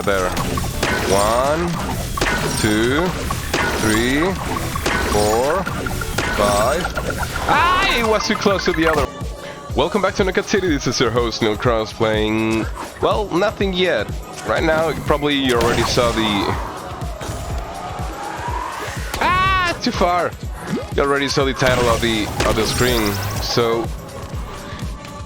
There. 1, 2, 3, 4, 5. It was too close to the other. Welcome back to Naked City. This is your host Neil Cross playing. Well, nothing yet. Right now, probably you already saw the. Too far. You already saw the title of the screen. So,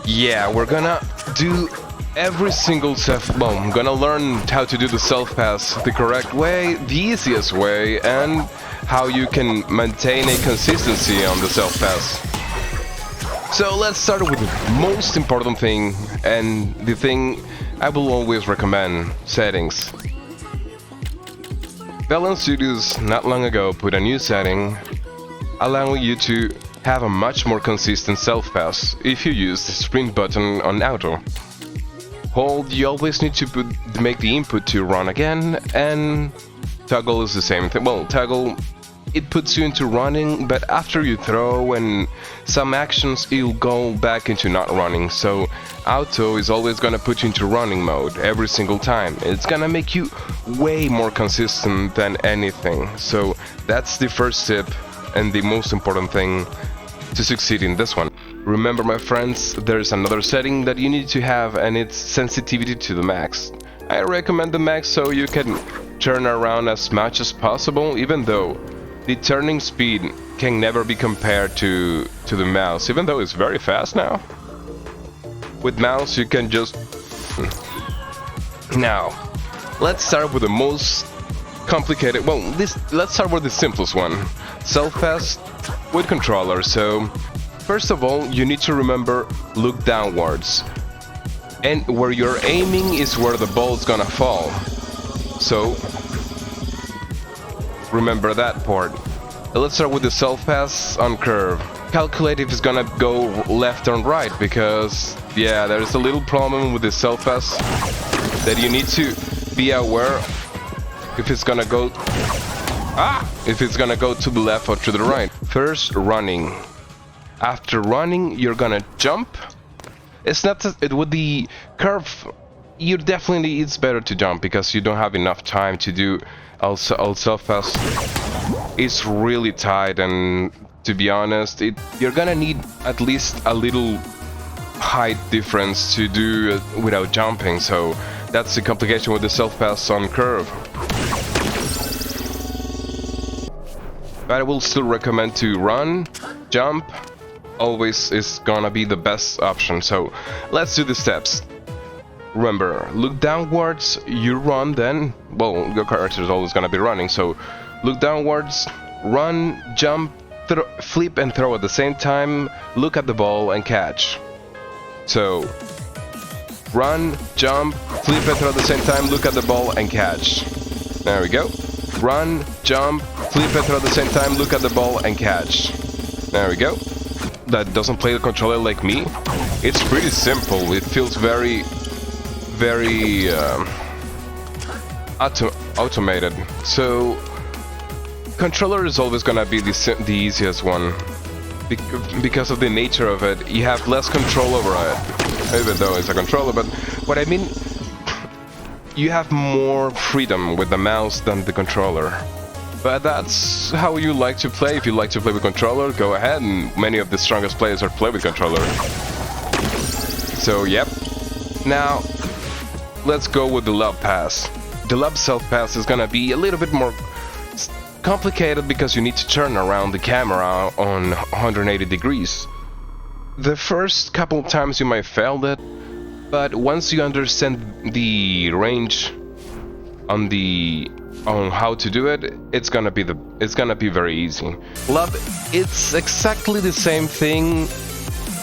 yeah, we're gonna do every single well, I'm gonna learn how to do the self-pass the correct way, the easiest way, and how you can maintain a consistency on the self-pass. So let's start with the most important thing, and the thing I will always recommend: settings. Valiant Studios not long ago put a new setting allowing you to have a much more consistent self-pass if you use the sprint button on auto. Hold, you always need to make the input to run again, and toggle is the same thing. Well, toggle, it puts you into running, but after you throw and some actions, it'll go back into not running. So auto is always gonna put you into running mode every single time. It's gonna make you way more consistent than anything. So that's the first tip and the most important thing to succeed in this one. Remember, my friends, there's another setting that you need to have, and it's sensitivity to the max. I recommend the max so you can turn around as much as possible, even though the turning speed can never be compared to the mouse, even though it's very fast now. With mouse you can just... Now, let's start with the most complicated... Well, let's start with the simplest one. Self-pass with controller. So first of all, you need to remember, look downwards, and where you're aiming is where the ball's gonna fall. So remember that part. Let's start with the self-pass on curve. Calculate if it's gonna go left or right, because yeah, there's a little problem with the self-pass that you need to be aware if it's gonna go to the left or to the right. First, running. After running, you're gonna jump. It's not with the curve. It's better to jump because you don't have enough time to do all self-pass. It's really tight, and to be honest, you're gonna need at least a little height difference to do it without jumping. So that's the complication with the self-pass on curve. But I will still recommend to run, jump. Always is gonna be the best option. So let's do the steps. Remember, look downwards, you run, then, well, your character is always gonna be running, so look downwards, run, jump, flip and throw at the same time, look at the ball and catch. So run, jump, flip and throw at the same time, look at the ball and catch. There we go. Run, jump, flip and throw at the same time, look at the ball and catch. There we go. That doesn't play the controller like me. It's pretty simple. It feels very automated. So controller is always gonna be the easiest one because of the nature of it. You have less control over it, even though it's a controller. But what I mean, you have more freedom with the mouse than the controller. But that's how you like to play. If you like to play with controller, go ahead, and many of the strongest players are play with controller. So yep. Now let's go with the lob pass. The lob self-pass is gonna be a little bit more complicated because you need to turn around the camera on 180 degrees. The first couple times you might fail that, but once you understand the range on how to do it, it's gonna be very easy. Lob, it's exactly the same thing.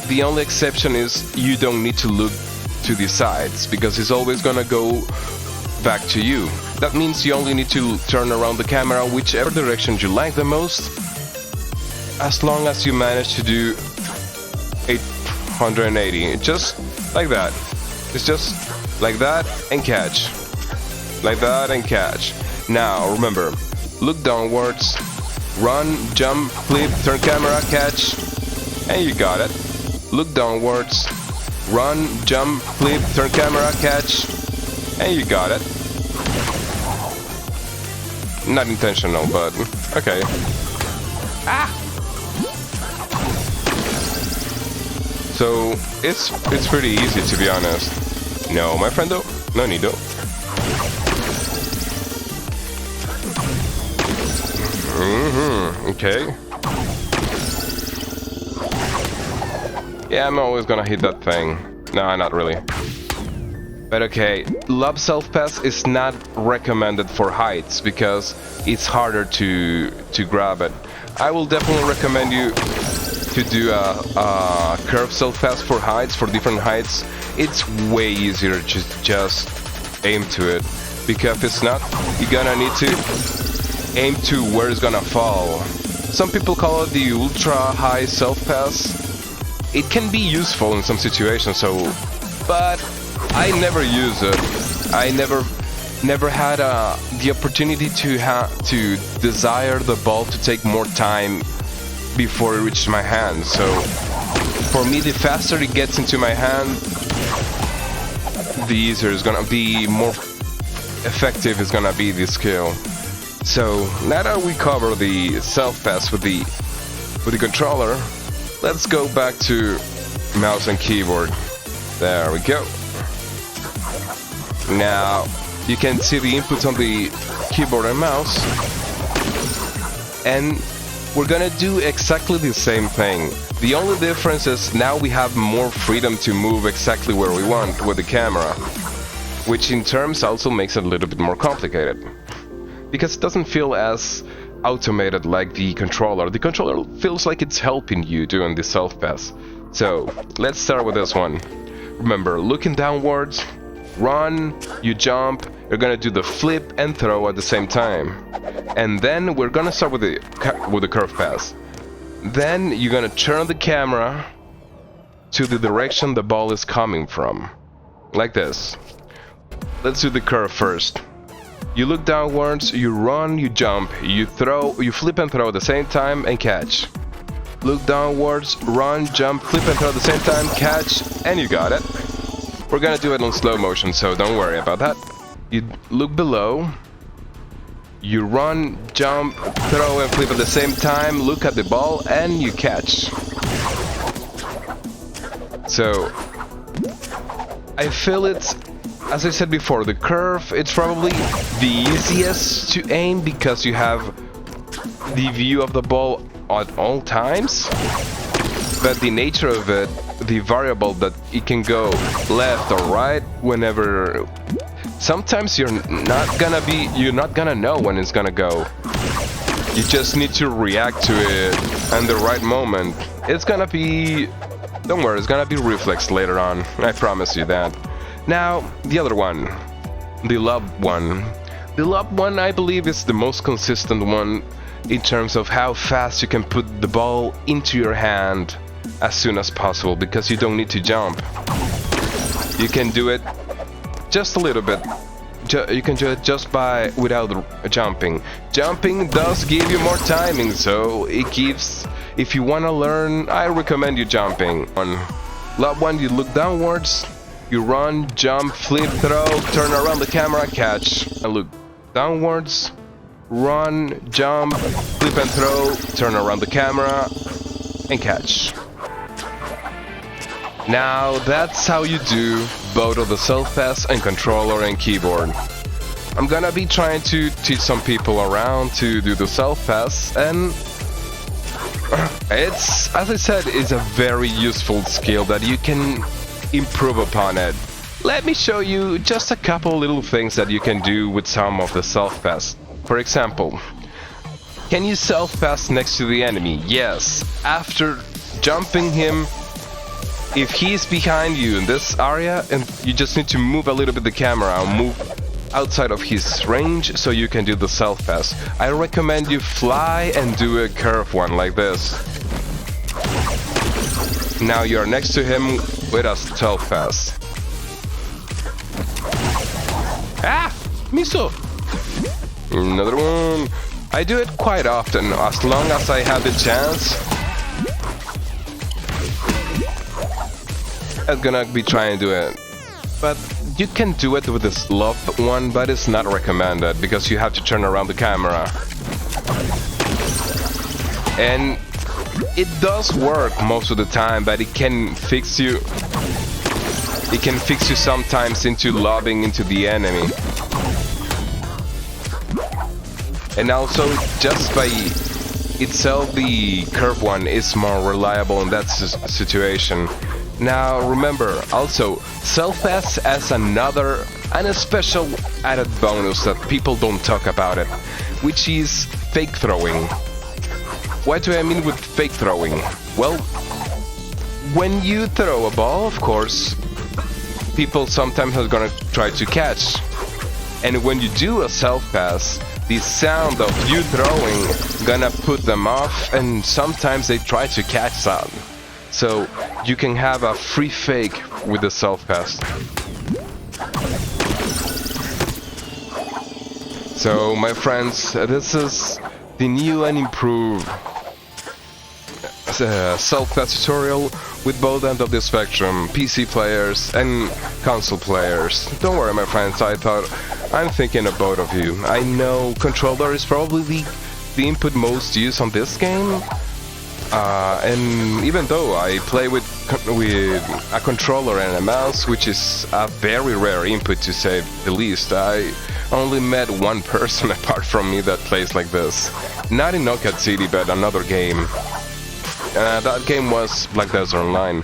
The only exception is you don't need to look to the sides because it's always gonna go back to you. That means you only need to turn around the camera whichever direction you like the most, as long as you manage to do 180, just like that. It's just like that and catch, like that and catch. Now remember, look downwards, run, jump, flip, turn camera, catch, and you got it. Look downwards, run, jump, flip, turn camera, catch, and you got it. Not intentional, but okay. Ah! So it's pretty easy, to be honest. No, my friend, though. No need, though. Okay. Yeah, I'm always gonna hit that thing. No, not really. But okay, lob self-pass is not recommended for heights because it's harder to grab it. I will definitely recommend you to do a curve self-pass for heights, for different heights. It's way easier to just aim to it, because if it's not, you're gonna need to aim to where it's gonna fall. Some people call it the ultra high self-pass. It can be useful in some situations, but I never use it. I never had the opportunity to desire the ball to take more time before it reached my hand. So for me, the faster it gets into my hand, the easier it's gonna be, more effective is gonna be the skill. So now that we cover the self-pass with the controller, let's go back to mouse and keyboard. There we go. Now you can see the inputs on the keyboard and mouse, and we're gonna do exactly the same thing. The only difference is now we have more freedom to move exactly where we want with the camera, which in terms also makes it a little bit more complicated, because it doesn't feel as automated like the controller. The controller feels like it's helping you doing the self-pass. So let's start with this one. Remember, looking downwards, run, you jump, you're gonna do the flip and throw at the same time. And then we're gonna start with the curve pass. Then you're gonna turn the camera to the direction the ball is coming from, like this. Let's do the curve first. You look downwards, you run, you jump, you throw, you flip and throw at the same time and catch. Look downwards, run, jump, flip and throw at the same time, catch, and you got it. We're gonna do it in slow motion, so don't worry about that. You look below, you run, jump, throw and flip at the same time, look at the ball, and you catch. So I feel it's, as I said before, the curve, it's probably the easiest to aim because you have the view of the ball at all times, but the nature of it, the variable that it can go left or right whenever, sometimes you're not gonna know when it's gonna go. You just need to react to it and the right moment. It's gonna be, don't worry, it's gonna be reflex later on, I promise you that. Now, the other one, the lob one. The lob one, I believe, is the most consistent one in terms of how fast you can put the ball into your hand as soon as possible, because you don't need to jump. You can do it just a little bit. You can do it just without jumping. Jumping does give you more timing, so it gives, if you want to learn, I recommend you jumping. On lob one, you look downwards, you run, jump, flip, throw, turn around the camera, catch. And look downwards, run, jump, flip and throw, turn around the camera, and catch. Now that's how you do both of the self-pass and controller and keyboard. I'm gonna be trying to teach some people around to do the self-pass, and it's, as I said, it's a very useful skill that you can improve upon it. Let me show you just a couple little things that you can do with some of the self-pass. For example, can you self-pass next to the enemy? Yes. After jumping him, if he's behind you in this area, and you just need to move a little bit the camera and move outside of his range so you can do the self-pass. I recommend you fly and do a curve one like this. Now you're next to him with a self-pass. Ah! Miso! Another one. I do it quite often, as long as I have the chance. I'm gonna be trying to do it. But you can do it with this love one, but it's not recommended because you have to turn around the camera. And it does work most of the time, but it can fix you. It can fix you sometimes into lobbing into the enemy. And also, just by itself, the curve one is more reliable in that situation. Now, remember, also, SELFPASS has another and a special added bonus that people don't talk about it, which is fake throwing. What do I mean with fake throwing? Well, when you throw a ball, of course, people sometimes are gonna try to catch. And when you do a SELFPASS, the sound of you throwing gonna put them off, and sometimes they try to catch that. So you can have a free fake with the SELFPASS. So my friends, this is the new and improved SELFPASS tutorial with both ends of the spectrum, PC players and console players. Don't worry my friends, I'm thinking of both of you. I know controller is probably the input most used on this game. And even though I play with a controller and a mouse, which is a very rare input to say the least, I only met one person apart from me that plays like this. Not in Knockout City, but another game. That game was Black Desert Online.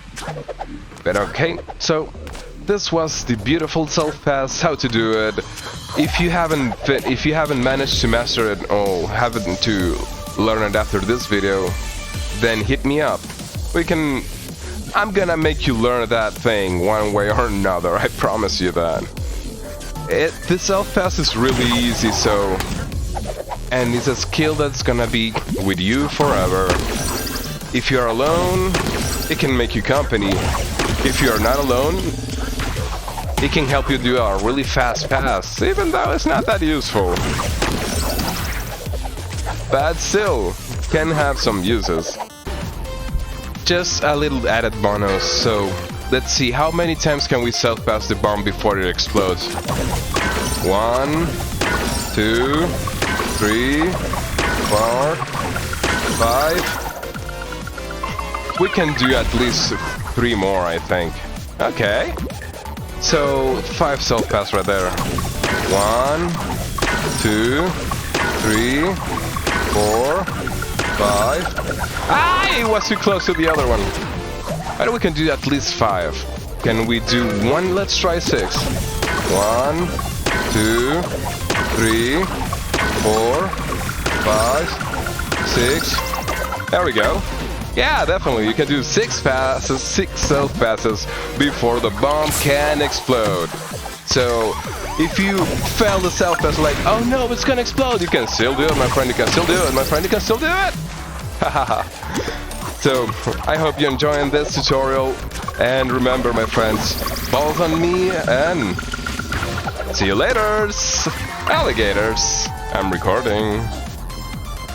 But okay, so this was the beautiful SELFPASS, how to do it. If you haven't managed to master it or haven't to learn it after this video, then hit me up. I'm gonna make you learn that thing one way or another, I promise you that. The SELFPASS is really easy, so... And it's a skill that's gonna be with you forever. If you're alone, it can make you company. If you're not alone, it can help you do a really fast pass, even though it's not that useful. But still, can have some uses. Just a little added bonus, so let's see how many times can we SELFPASS the bomb before it explodes. 1, 2, 3, 4, 5. We can do at least 3 more, I think. Okay. So 5 SELFPASS right there. 1, 2, 3, 4, 5. Ah, it was too close to the other one. But we can do at least 5. Can we do 1? Let's try 6. 1, 2, 3, 4, 5, 6. There we go. Yeah, definitely. You can do 6 SELFPASSes before the bomb can explode. So, if you fail the SELFPASS like, oh no, it's gonna explode, you can still do it, my friend, you can still do it, my friend, you can still do it! So, I hope you're enjoying this tutorial, and remember, my friends, balls on me, and see you later, alligators. I'm recording.